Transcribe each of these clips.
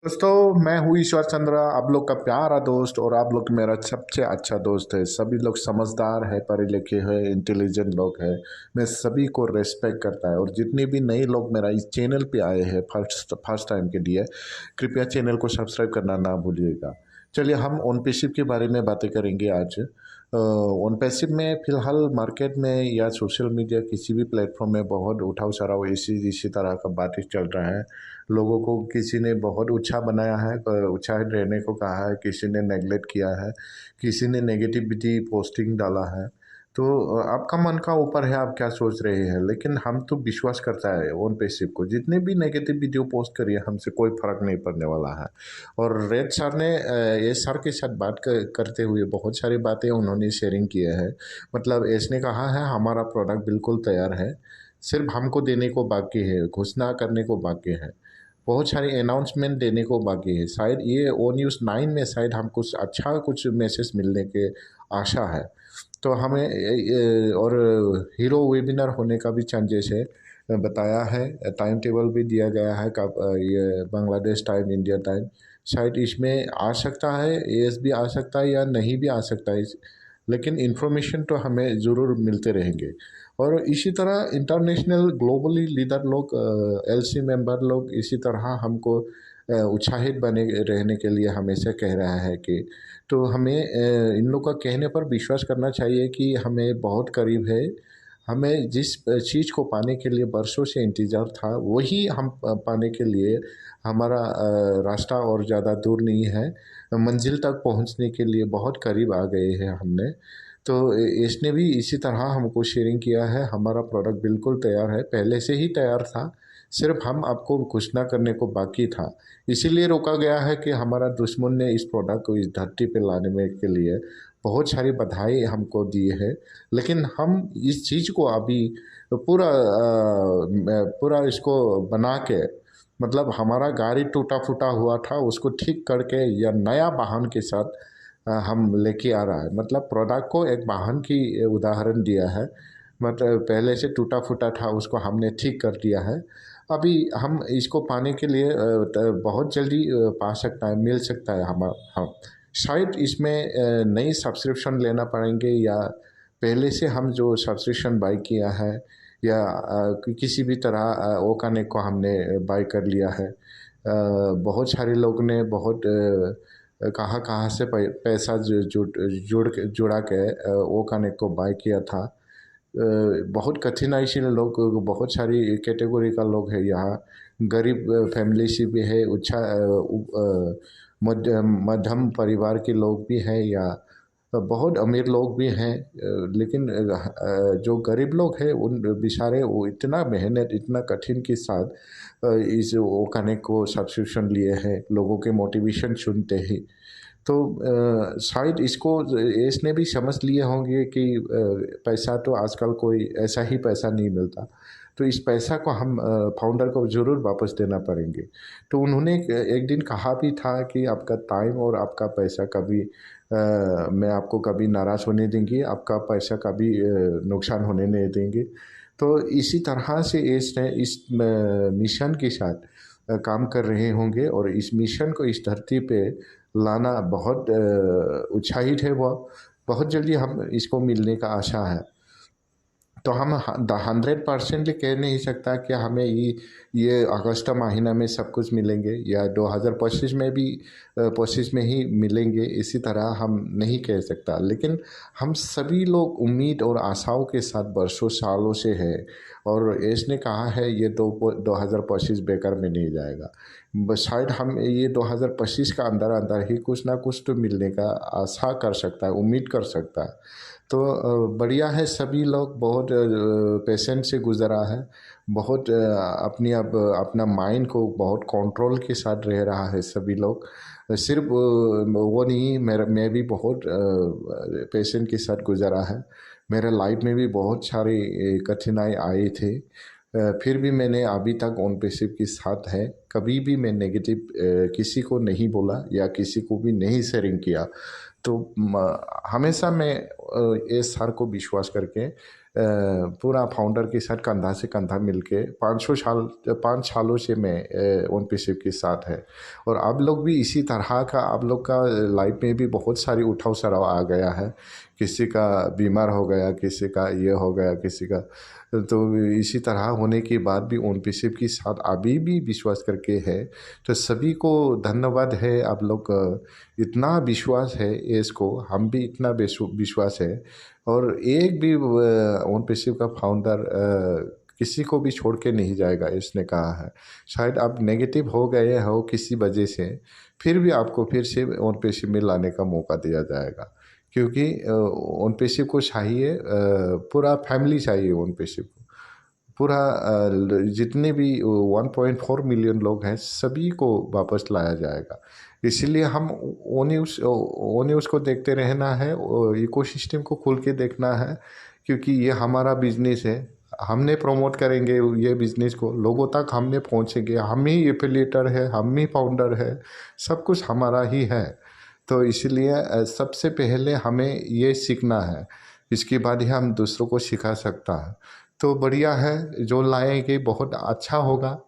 दोस्तों, मैं हूँ ईश्वर चंद्र, आप लोग का प्यारा दोस्त और आप लोग मेरा सबसे अच्छा दोस्त है। सभी लोग समझदार है, पढ़े लिखे हैं, इंटेलिजेंट लोग हैं। मैं सभी को रेस्पेक्ट करता है और जितने भी नए लोग मेरा इस चैनल पे आए हैं फर्स्ट फर्स्ट टाइम के लिए, कृपया चैनल को सब्सक्राइब करना ना भूलिएगा। चलिए हम ओन पैसिव के बारे में बातें करेंगे आज। ओन पैसिव में फ़िलहाल मार्केट में या सोशल मीडिया किसी भी प्लेटफॉर्म में बहुत उठाव चढ़ाव इसी इसी तरह का बातें चल रहा है। लोगों को किसी ने बहुत ऊँचा बनाया है, ऊँचा रहने को कहा है, किसी ने नेगलेक्ट किया है, किसी ने नेगेटिविटी पोस्टिंग डाला है। तो आपका मन का ऊपर है, आप क्या सोच रहे हैं, लेकिन हम तो विश्वास करता है ओन पैसिव को। जितने भी नेगेटिव वीडियो पोस्ट करिए, हमसे कोई फ़र्क नहीं पड़ने वाला है। और रेड सर ने एस सर के साथ बात करते हुए बहुत सारी बातें उन्होंने शेयरिंग किए हैं। मतलब एस ने कहा है हमारा प्रोडक्ट बिल्कुल तैयार है, सिर्फ हमको देने को बाकी है, घोषणा करने को बाकी है, बहुत सारी अनाउंसमेंट देने को बाकी है। शायद ये ओ न्यूज़ 9 में शायद हम कुछ अच्छा कुछ मैसेज मिलने के आशा है। तो हमें और हीरो वेबिनार होने का भी चांसेस है, बताया है। टाइम टेबल भी दिया गया है, कब ये बांग्लादेश टाइम, इंडिया टाइम। शायद इसमें आ सकता है, एएस भी आ सकता है या नहीं भी आ सकता है, लेकिन इन्फॉर्मेशन तो हमें ज़रूर मिलते रहेंगे। और इसी तरह इंटरनेशनल ग्लोबली लीडर लोग, एलसी मेंबर लोग इसी तरह हमको उत्साहित बने रहने के लिए हमेशा कह रहा है कि तो हमें इन लोग का कहने पर विश्वास करना चाहिए कि हमें बहुत करीब है। हमें जिस चीज़ को पाने के लिए बरसों से इंतज़ार था, वही हम पाने के लिए हमारा रास्ता और ज़्यादा दूर नहीं है। मंजिल तक पहुंचने के लिए बहुत करीब आ गए हैं हमने। तो इसने भी इसी तरह हमको शेयरिंग किया है, हमारा प्रोडक्ट बिल्कुल तैयार है, पहले से ही तैयार था, सिर्फ हम आपको घोषणा करने को बाकी था। इसीलिए रोका गया है कि हमारा दुश्मन ने इस प्रोडक्ट को इस धरती पे लाने में के लिए बहुत सारी बधाई हमको दी है। लेकिन हम इस चीज़ को अभी पूरा पूरा इसको बना के, मतलब हमारा गाड़ी टूटा फूटा हुआ था, उसको ठीक करके या नया वाहन के साथ हम लेके आ रहा है। मतलब प्रोडक्ट को एक वाहन की उदाहरण दिया है। मतलब पहले से टूटा फूटा था, उसको हमने ठीक कर दिया है। अभी हम इसको पाने के लिए बहुत जल्दी पा सकता है, मिल सकता है हमारा। हाँ, शायद इसमें नई सब्सक्रिप्शन लेना पड़ेंगे, या पहले से हम जो सब्सक्रिप्शन बाई किया है, या किसी भी तरह वो करने को हमने बाई कर लिया है। बहुत सारे लोग ने बहुत कहाँ कहाँ से पैसा जुड़ा के वो करने को बाई किया था। बहुत कठिनाई से लोग, बहुत सारी कैटेगरी का लोग है यहाँ। गरीब फैमिली से भी है, मध्यम परिवार के लोग भी हैं, या बहुत अमीर लोग भी हैं। लेकिन जो गरीब लोग हैं उन बेचारे वो इतना मेहनत, इतना कठिन के साथ इस वो करने को सब्सक्रिप्शन लिए हैं, लोगों के मोटिवेशन सुनते ही। तो शायद इसको इसने भी समझ लिए होंगे कि पैसा तो आजकल कोई ऐसा ही पैसा नहीं मिलता। तो इस पैसा को हम फाउंडर को ज़रूर वापस देना पड़ेंगे। तो उन्होंने एक दिन कहा भी था कि आपका टाइम और आपका पैसा कभी मैं आपको कभी नाराज़ होने देंगे, आपका पैसा कभी नुकसान होने नहीं देंगे। तो इसी तरह से इसने इस मिशन के साथ काम कर रहे होंगे, और इस मिशन को इस धरती पे लाना बहुत उत्साहित है वह। बहुत जल्दी हम इसको मिलने का आशा है। तो हम 100% कह नहीं सकता कि हमें ये अगस्त महीना में सब कुछ मिलेंगे, या 2025 में भी 25 में ही मिलेंगे, इसी तरह हम नहीं कह सकता। लेकिन हम सभी लोग उम्मीद और आशाओं के साथ बरसों सालों से है। और इसने कहा है ये 2025 बेकार में नहीं जाएगा। बस शायद हम ये 2025 का अंदर अंदर ही कुछ ना कुछ तो मिलने का आशा कर सकता है, उम्मीद कर सकता है। तो बढ़िया है, सभी लोग बहुत पेशेंस से गुज़रा है। बहुत अपनी अब अपना माइंड को बहुत कंट्रोल के साथ रह रहा है सभी लोग। सिर्फ वो नहीं, मेरा मैं भी बहुत पेशेंस के साथ गुज़रा है। मेरे लाइफ में भी बहुत सारी कठिनाई आई थी। फिर भी मैंने अभी तक ओन पैसिव के साथ है। कभी भी मैं नेगेटिव किसी को नहीं बोला, या किसी को भी नहीं शेयरिंग किया। तो हमेशा मैं ये सर को विश्वास करके पूरा फाउंडर के साथ कंधा से कंधा मिलके 5 सालों से मैं ओनपीसी के साथ है। और आप लोग भी इसी तरह का, आप लोग का लाइफ में भी बहुत सारी उठाव चढ़ाव आ गया है। किसी का बीमार हो गया, किसी का ये हो गया, किसी का, तो इसी तरह होने के बाद भी ओनपीसी के साथ अभी भी विश्वास करके है। तो सभी को धन्यवाद है। आप लोग इतना विश्वास है इसको, हम भी इतना विश्वास है। और एक भी ओनपीसी का फाउंडर किसी को भी छोड़ के नहीं जाएगा, इसने कहा है। शायद आप नेगेटिव हो गए हो किसी वजह से, फिर भी आपको फिर से ओनपीसी में लाने का मौका दिया जाएगा, क्योंकि ओनपीसी को चाहिए, पूरा फैमिली चाहिए ओनपीसी को। पूरा जितने भी 1.4 मिलियन लोग हैं सभी को वापस लाया जाएगा। इसीलिए हम ओ न्यूज़ को देखते रहना है, इकोसिस्टम को खुल के देखना है, क्योंकि ये हमारा बिजनेस है। हमने प्रमोट करेंगे ये बिजनेस को, लोगों तक हमने पहुंचेंगे, हम ही एफिलिएटर है, हम ही फाउंडर है, सब कुछ हमारा ही है। तो इसलिए सबसे पहले हमें ये सीखना है, इसके बाद ही हम दूसरों को सिखा सकता है। तो बढ़िया है, जो लाएंगे बहुत अच्छा होगा।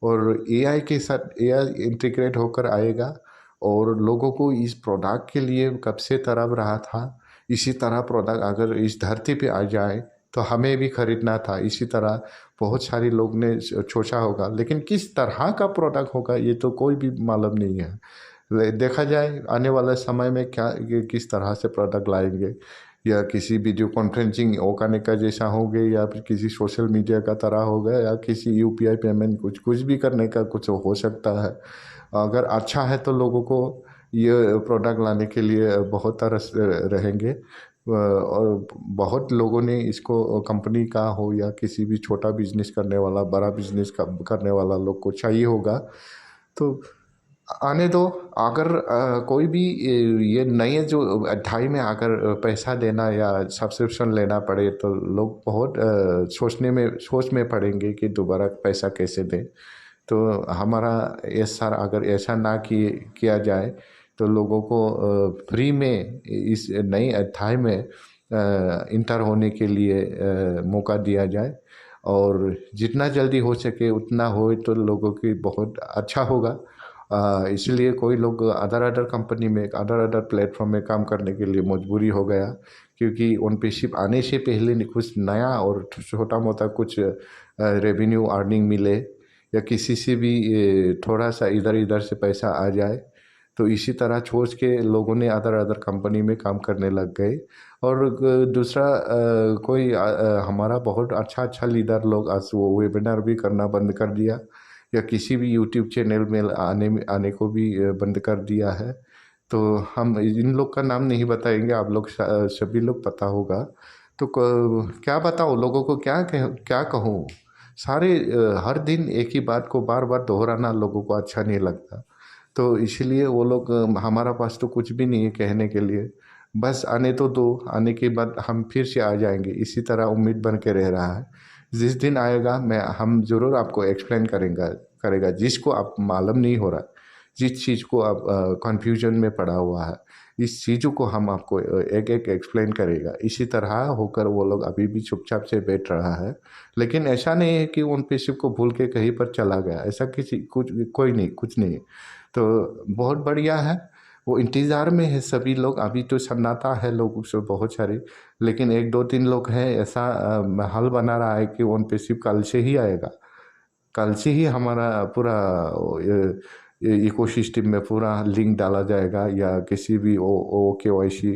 और एआई के साथ एआई इंटीग्रेट होकर आएगा, और लोगों को इस प्रोडक्ट के लिए कब से तड़प रहा था। इसी तरह प्रोडक्ट अगर इस धरती पे आ जाए तो हमें भी खरीदना था। इसी तरह बहुत सारे लोग ने सोचा होगा, लेकिन किस तरह का प्रोडक्ट होगा ये तो कोई भी मालूम नहीं है। देखा जाए आने वाले समय में क्या, किस तरह से प्रोडक्ट लाएंगे, या किसी वीडियो कॉन्फ्रेंसिंग ओकाने का जैसा होंगे, या फिर किसी सोशल मीडिया का तरह होगा, या किसी यूपीआई पेमेंट कुछ भी करने का कुछ हो सकता है। अगर अच्छा है तो लोगों को ये प्रोडक्ट लाने के लिए बहुत तरस रहेंगे। और बहुत लोगों ने इसको, कंपनी का हो या किसी भी छोटा बिजनेस करने वाला, बड़ा बिजनेस करने वाला लोग को चाहिए होगा। तो आने दो। अगर कोई भी ये नए जो अध्याय में अगर पैसा देना या सब्सक्रिप्शन लेना पड़े तो लोग बहुत सोच में पड़ेंगे कि दोबारा पैसा कैसे दें। तो हमारा ये सर अगर ऐसा ना किया जाए तो लोगों को फ्री में इस नए अध्याय में इंटर होने के लिए मौका दिया जाए। और जितना जल्दी हो सके उतना हो तो लोगों की बहुत अच्छा होगा। इसलिए कोई लोग अदर अदर कंपनी में, अदर अदर प्लेटफॉर्म में काम करने के लिए मजबूरी हो गया, क्योंकि ओनपीशिप आने से पहले कुछ नया और छोटा मोटा कुछ रेवेन्यू अर्निंग मिले, या किसी से भी थोड़ा सा इधर इधर से पैसा आ जाए। तो इसी तरह सोच के लोगों ने अदर अदर कंपनी में काम करने लग गए। और दूसरा कोई हमारा बहुत अच्छा अच्छा लीडर लोग आज वो वेबिनार भी करना बंद कर दिया, या किसी भी यूट्यूब चैनल में आने को भी बंद कर दिया है। तो हम इन लोग का नाम नहीं बताएंगे, आप लोग सभी लोग पता होगा। तो क्या बताऊँ लोगों को, क्या कहूँ। सारे हर दिन एक ही बात को बार बार दोहराना लोगों को अच्छा नहीं लगता। तो इसीलिए वो लोग, हमारा पास तो कुछ भी नहीं है कहने के लिए, बस आने तो दो, आने के बाद हम फिर से आ जाएंगे। इसी तरह उम्मीद बन के रह रहा है। जिस दिन आएगा हम ज़रूर आपको एक्सप्लेन करेगा जिसको आप मालूम नहीं हो रहा, जिस चीज़ को आप कन्फ्यूजन में पड़ा हुआ है, इस चीज़ों को हम आपको एक एक एक्सप्लेन करेगा। इसी तरह होकर वो लोग अभी भी चुपचाप से बैठ रहा है। लेकिन ऐसा नहीं है कि उन पेशे को भूल के कहीं पर चला गया, ऐसा कोई नहीं, कुछ नहीं। तो बहुत बढ़िया है, वो इंतज़ार में है सभी लोग। अभी तो सन्नाटा है लोग से बहुत सारे, लेकिन एक दो तीन लोग हैं ऐसा हाल बना रहा है कि ओन पेशिप कल से ही आएगा, कल से ही हमारा पूरा इकोसिस्टम में पूरा लिंक डाला जाएगा, या किसी भी ओ KYC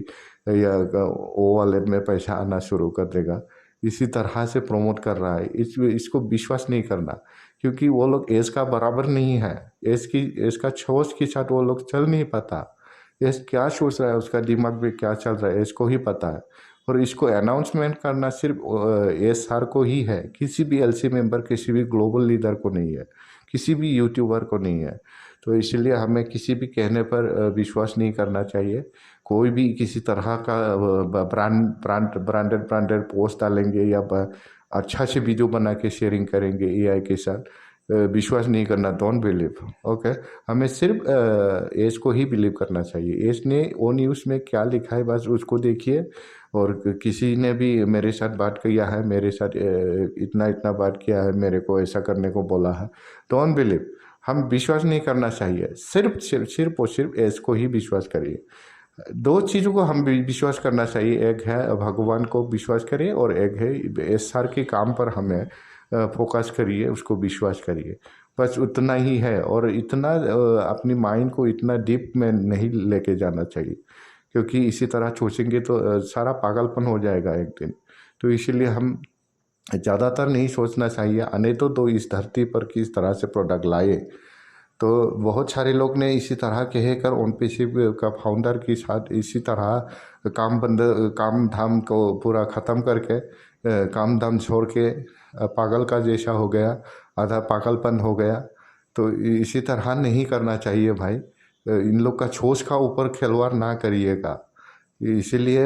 या ओ वॉलेट में पैसा आना शुरू कर देगा। इसी तरह से प्रमोट कर रहा है। इसको विश्वास नहीं करना, क्योंकि वो लोग एज का बराबर नहीं है। एज का सोच के साथ वो लोग चल नहीं पाता। एज क्या सोच रहा है, उसका दिमाग में क्या चल रहा है, एज को ही पता है। और इसको अनाउंसमेंट करना सिर्फ एस आर को ही है, किसी भी LC मेंबर, किसी भी ग्लोबल लीडर को नहीं है, किसी भी यूट्यूबर को नहीं है। तो इसलिए हमें किसी भी कहने पर विश्वास नहीं करना चाहिए। कोई भी किसी तरह का ब्रांडेड पोस्ट डालेंगे, या अच्छा से वीडियो बना के शेयरिंग करेंगे AI के साथ, विश्वास नहीं करना, डोंट बिलीव। ओके, हमें सिर्फ एज को ही बिलीव करना चाहिए। एज ने ओ न्यूज़ में क्या लिखा है बस उसको देखिए। और किसी ने भी मेरे साथ बात किया है, मेरे साथ इतना इतना बात किया है, मेरे को ऐसा करने को बोला है, डोंट बिलीव। हम विश्वास नहीं करना चाहिए, सिर्फ सिर्फ सिर्फ और सिर्फ एज को ही विश्वास करिए। दो चीज़ों को हम विश्वास करना चाहिए, एक है भगवान को विश्वास करिए और एक है एस आर के काम पर हमें फोकस करिए, उसको विश्वास करिए। बस उतना ही है। और इतना अपनी माइंड को इतना डीप में नहीं लेके जाना चाहिए, क्योंकि इसी तरह सोचेंगे तो सारा पागलपन हो जाएगा एक दिन। तो इसीलिए हम ज़्यादातर नहीं सोचना चाहिए, आने तो इस धरती पर किस तरह से प्रोडक्ट लाए। तो बहुत सारे लोग ने इसी तरह कहकर ओन पेशी का फाउंडर के साथ इसी तरह काम धाम को पूरा ख़त्म करके काम धाम छोड़ के पागल का जैसा हो गया, आधा पागलपन हो गया। तो इसी तरह नहीं करना चाहिए भाई। इन लोग का सोच का ऊपर खिलवाड़ ना करिएगा। इसीलिए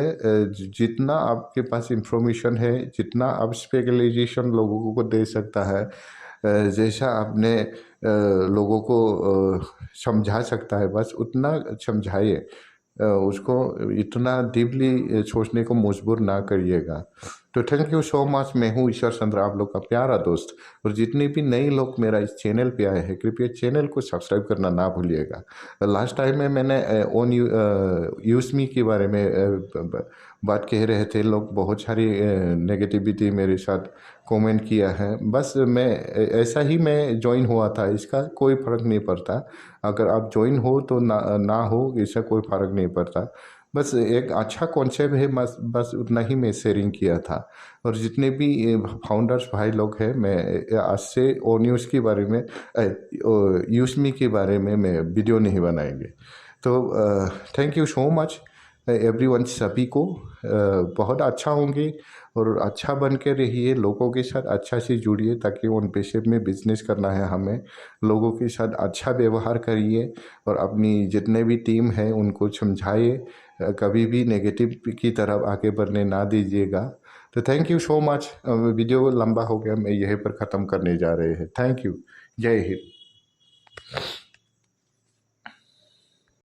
जितना आपके पास इंफॉर्मेशन है, जितना आप स्पेशलाइजेशन लोगों को दे सकता है, जैसा आपने लोगों को समझा सकता है, बस उतना समझाइए। उसको इतना डीपली सोचने को मजबूर ना करिएगा। तो थैंक यू सो मच। मैं हूँ ईश्वर चंद्र, आप लोग का प्यारा दोस्त। और जितने भी नए लोग मेरा इस चैनल पे आए हैं, कृपया चैनल को सब्सक्राइब करना ना भूलिएगा। लास्ट टाइम में मैंने ओन यूज़मी के बारे में बात कह रहे थे लोग, बहुत सारी नेगेटिविटी मेरे साथ कमेंट किया है। बस मैं ऐसा ही मैं ज्वाइन हुआ था, इसका कोई फ़र्क नहीं पड़ता। अगर आप ज्वाइन हो तो ना हो, इससे कोई फ़र्क नहीं पड़ता। बस एक अच्छा कॉन्सेप्ट है, बस बस उतना ही मैं शेयरिंग किया था। और जितने भी फाउंडर्स भाई लोग हैं, मैं आज से ओ न्यूज़ के बारे में यूज़मी के बारे में मैं वीडियो नहीं बनाएंगे। तो thank you so much everyone. सभी को बहुत अच्छा होंगे और अच्छा बन के रहिए, लोगों के साथ अच्छा से जुड़िए, ताकि उन पेशे में बिजनेस करना है हमें। लोगों के साथ अच्छा व्यवहार करिए और अपनी जितने भी टीम है उनको समझाइए, कभी भी नेगेटिव की तरफ आगे बढ़ने ना दीजिएगा। तो thank you so much. Video लंबा हो गया, मैं यहीं पर ख़त्म करने जा रहे हैं। Thank you. जय हिंद।